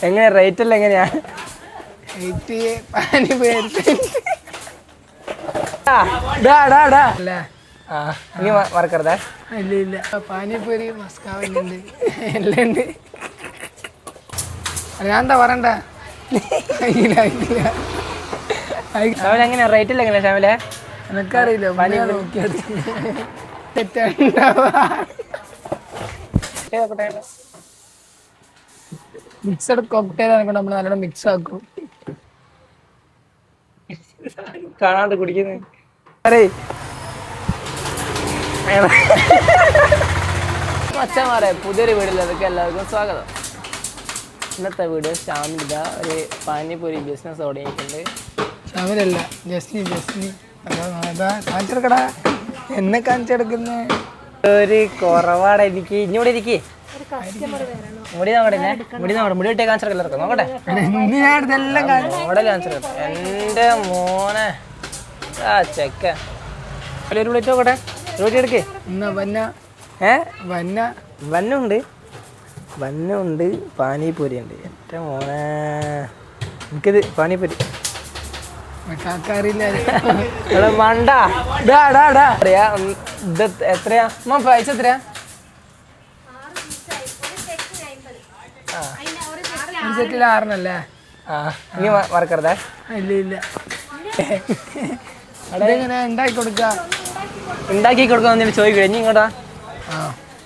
എങ്ങനെയാ റേറ്റ് എല്ലാം എങ്ങനെയാ? നീ മറക്കരുതേ. ഇല്ല ഇല്ല, പാനിപ്പൂരി മസ്കാവല്ലുണ്ട് എല്ലാം ഉണ്ട്. ഞാൻ എന്താ പറയണ്ട. ഷാമില എങ്ങനെയാ റേറ്റ് എല്ലാം എങ്ങനെയാ ഷാമിലെ? എനക്കറിയില്ല, മിക്സഡ് കോക്ടെയിൽ ആണെങ്കിൽ നമ്മൾ നല്ലോണം മിക്സ് ആക്കും. കാണാണ്ട് കുടിക്കുന്നത് മച്ചന്മാരെ പുതിയൊരു വീഡിയോയിലേക്ക് എല്ലാവർക്കും സ്വാഗതം. ഇന്നത്തെ വീഡിയോ ഷാമിൽ ഒരു പാനിപ്പൂരി ബിസിനസ് തുടങ്ങിയിട്ടുണ്ട്. ഷാമിലല്ല, ജസ്നി. കാണിച്ചെടുക്കടാ, എന്നെ കാണിച്ചെടുക്കുന്ന ഒരു കുറവാടെ എനിക്ക് ഇഞ്ഞൂടെ ഇരിക്കേ മുടി നോക്കട്ടെ. മുടി ഇട്ടേ കാണിച്ചെടുക്കല്ലോ നോക്കട്ടെ. മോഡൽ കാണിച്ചെടുക്കട്ടെ. എൻ്റെ മോനെ ആ ചെക്ക ഒരു പ്ലേറ്റ് നോക്കട്ടെ. റോട്ടി എടുക്കേ. വന്നുണ്ട് പാനിപ്പൂരി ഉണ്ട്. എൻ്റെ മോനെ എനിക്കിത് പാനിപ്പൂരി മണ്ട അറിയാ. ഇത് എത്രയാ പൈസ? എത്രയാ? സെറ്റിൽ 6 നീ മറക്കരുതേ. ഇല്ല ഇല്ല, അതെങ്ങനെ ഉണ്ടാക്കി കൊടുക്കാന്ന് ചോദിക്കേ. ഇനി ഇങ്ങോട്ടാ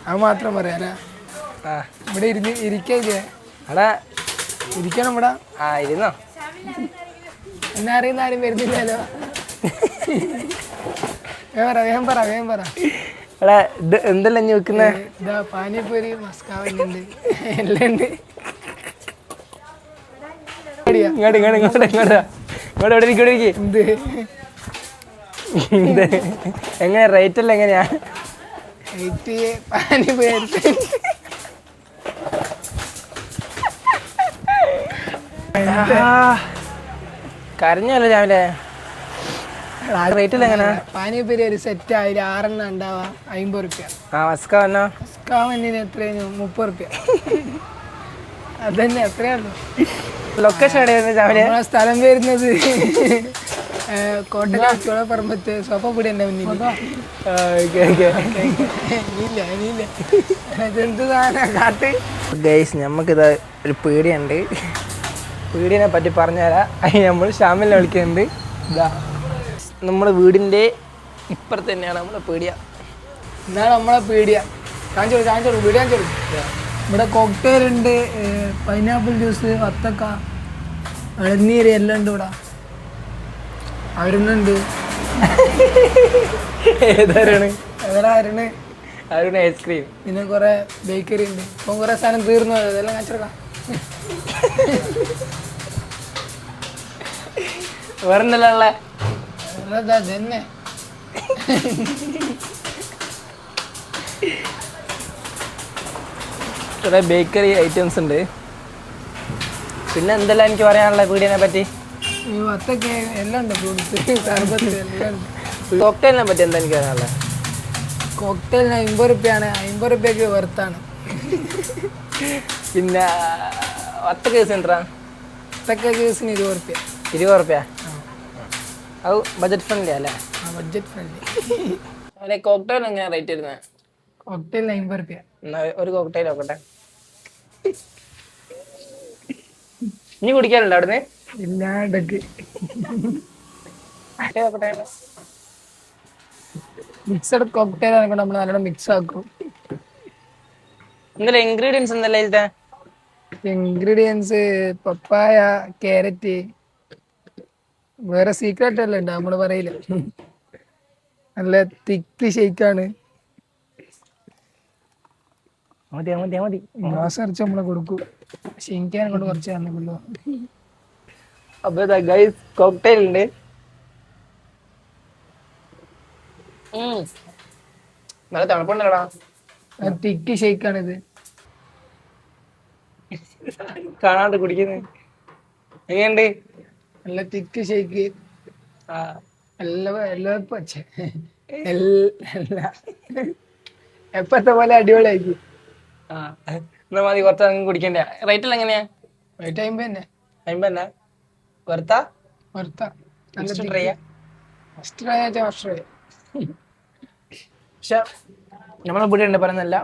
അത് മാത്രം പറയാനാ. ഇവിടെ ഇരിക്കില്ലേ? അവിടെ ഇരിക്കണം ഇവിടെ. ഇരുന്നോ. എന്നെ അറിയുന്ന ആരും വരുന്നില്ലല്ലോ. വേഗം പറ. എടാ ഇത് എന്തെല്ലാം ഇനി വെക്കുന്നേ? ഇതാ പാനിപ്പൂരി മസ്കാവല്ലുണ്ട് എല്ലാം ഉണ്ട്. എങ്ങനെയാ റേറ്റ് എല്ലാം എങ്ങനെയാ? പാനിപ്പൂരി കരഞ്ഞല്ലോ രാവിലെ. റേറ്റ് എല്ലാം എങ്ങനെയാ? പാനിപ്പൂരി ഒരു സെറ്റ് 6 ഉണ്ടാവാ 50 റുപ്യ. മസ്കാവന്നിന് എത്രയാണ്? 30 റുപ്യ. അതന്നെ, എത്രയാണല്ലോ. ലൊക്കേഷൻ എവിടെയായിരുന്നു രാവിലെ? സ്ഥലം വരുന്നത് കോട്ടയം ചോളപ്പറമ്പത്ത് സോപ്പപ്പൊടി എന്നെ മുന്നിൽ. ഗൈസ്, നമുക്കിത് ഒരു പീടിയുണ്ട്. പീടിയനെ പറ്റി പറഞ്ഞുതരാം. അതിന് നമ്മൾ ഷാമിലിനെ വിളിക്കുന്നുണ്ട്. ഇതാ നമ്മുടെ വീടിൻ്റെ ഇപ്പുറത്ത് തന്നെയാണ് നമ്മുടെ പീടിയ. ഇതാണ് നമ്മളെ പീടിയ. കാണിച്ചോളൂ പീടിയ കാണിച്ചോളൂ. ഇവിടെ കോക്ടെയിൽ ഉണ്ട്, പൈനാപ്പിൾ ജ്യൂസ്, വത്തക്ക, ഇളനീര് എല്ലാം ഉണ്ട് ഇവിടെ. അരുണുണ്ട്. അരുൺ ഐസ്ക്രീം. പിന്നെ കുറെ ബേക്കറി ഉണ്ട്. ഇപ്പം കുറെ സാധനം തീർന്നു, അതെല്ലാം കാണിച്ചെടുക്കാം. വേറെന്തല്ല തന്നെ കുറെ ബേക്കറി ഐറ്റംസ് ഉണ്ട്. പിന്നെ എന്തെല്ലാം എനിക്ക് പറയാനുള്ള പീടിയനെ പറ്റി? വത്തക്ക എല്ലാം ഉണ്ട്, ഫ്രൂട്ട്സ്, സർബത്ത് എല്ലാം ഉണ്ട്. കോക്ടെയിലിനെ പറ്റി എന്താ എനിക്ക് പറയാനുള്ളത്? കോക്ടെയിലിന് 50 റുപ്യാണ്. 50 റുപ്യക്ക് വെർത്താണ്. പിന്നെ വത്തക്ക ജ്യൂസ് ഉണ്ടാ? വത്തക്ക ജ്യൂസിന് 20 റുപ്യ. 20 റുപ്യ? അത് ബഡ്ജറ്റ് ഫ്രണ്ട്ലി അല്ലേ? Budget friendly. അല്ലെ കോക്ടെയിൽ എങ്ങനെയാണ് റേറ്റ് വരുന്നത്? കോക്ടെയിലിന് 50 റുപ്യ. ഒരു കോക്ടെയിൽ നോക്കട്ടെ. ഇനി കുടിക്കാനുണ്ടോ അവിടുന്ന്? ഇല്ലാണ്ടൊക്കെ മിക്സഡ് കോക്ടെയിൽ ആണെങ്കിൽ നമ്മൾ നല്ലോണം മിക്സ് ആക്കും. എന്തെല്ലാം ഇൻഗ്രീഡിയൻസ് എന്തല്ലേ ഇതിന്റെ? ഇൻഗ്രീഡിയൻസ് പപ്പായ, ക്യാരറ്റ്, വേറെ സീക്രട്ട് എല്ലാം ഉണ്ട്, നമ്മള് പറയില്ല. നല്ല തിക്ക് ഷേക്കാണ്. മാസം അരച്ച് നമ്മളെ കൊടുക്കും. പക്ഷെ എനിക്കാണ് കൊണ്ട് കുറച്ച് തന്നിട്ടുള്ളൂ. അപ്പൊ ഗൈസ് കോക്ടെയിൽ ഉണ്ട്. നല്ല തണുപ്പുണ്ടല്ലോടാ. തിക്ക് ഷേക്കാണിത്. കാണാണ്ട് കുടിക്കുന്നത് എങ്ങനെയുണ്ട്? നല്ല തിക്ക് ഷേക്ക്. എപ്പത്തെ പോലെ അടിപൊളിയാക്കി. എന്നാ മതി, കുറച്ച് കുടിക്കണ്ടേ? റേറ്റ് എല്ലാം എങ്ങനെയാ? റേറ്റ് 50 തന്നെ. 50 തന്നെ വെറുത്താ വെറുത്ത നല്ല ട്രൈ ചെയ്യാം. ഫസ്റ്റ് ട്രൈ ആച്ചാൽ ഫസ്റ്റ് ട്രൈ. പക്ഷെ നമ്മളെ ഇവിടെ ഉണ്ട് പറയുന്നല്ല,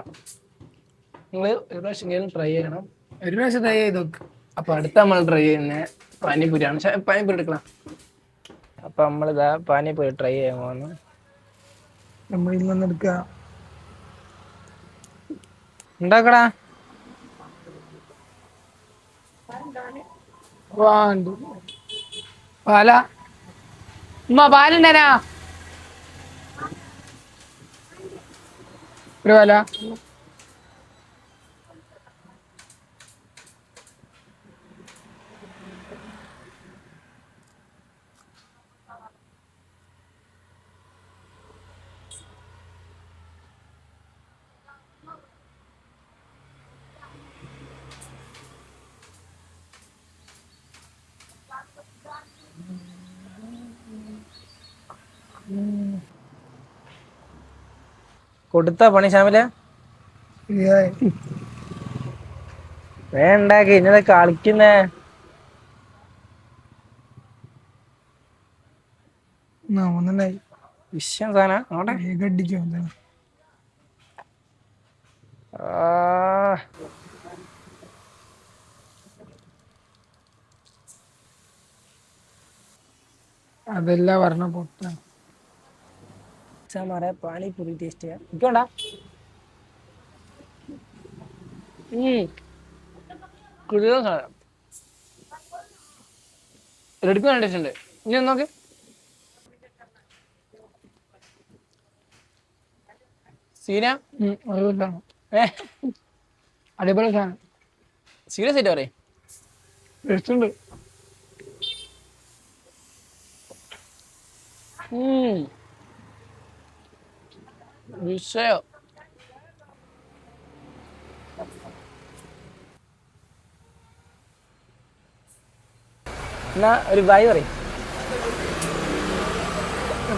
നിങ്ങൾ ഒരു പ്രാവശ്യം ട്രൈ ചെയ്യണം. ഒരു പ്രാവശ്യം ട്രൈ ചെയ്ത് നോക്ക്. അപ്പൊ അടുത്ത നമ്മൾ ട്രൈ ചെയ്യുന്ന പാനിപൂരിയാണ്. പക്ഷെ പാനിപൂരി എടുക്കണം. അപ്പൊ നമ്മളിതാ പാനിപൂരി ട്രൈ ചെയ്യാൻ പോകുന്നു. നമ്മൾ ഇതിൽ നിന്ന് എടുക്കുക. ഉണ്ടാക്കടാ. പാല ഉമ്മ പാലുണ്ടനാ ഒരു പാല. കൊടുത്ത പണി ശ്യാമിലെ വേണ്ടാക്കി ഇന്നത് കളിക്കുന്നേ. ഒന്നുണ്ടായി വിഷയം സാധനം അവിടെ. അടിക്കോ അതെല്ലാം പറഞ്ഞ പൊട്ട മാറെ പാനിപൂരി ടേസ്റ്റ് ചെയ്യാം. ഇക്കോണ്ടാ റെഡിക്ക് നല്ല ടേസ്റ്റ് ഉണ്ട്. ഇനി ഒന്ന് നോക്ക്. സീന അടിപൊളി സാധനം. സീരിയസ് ആയിട്ട് പറയും. ടേസ്റ്റ് ഉണ്ട്. വിഷയോ എന്നാ ഒരു ബായ് പറയും.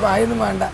വായൊന്നും വേണ്ട.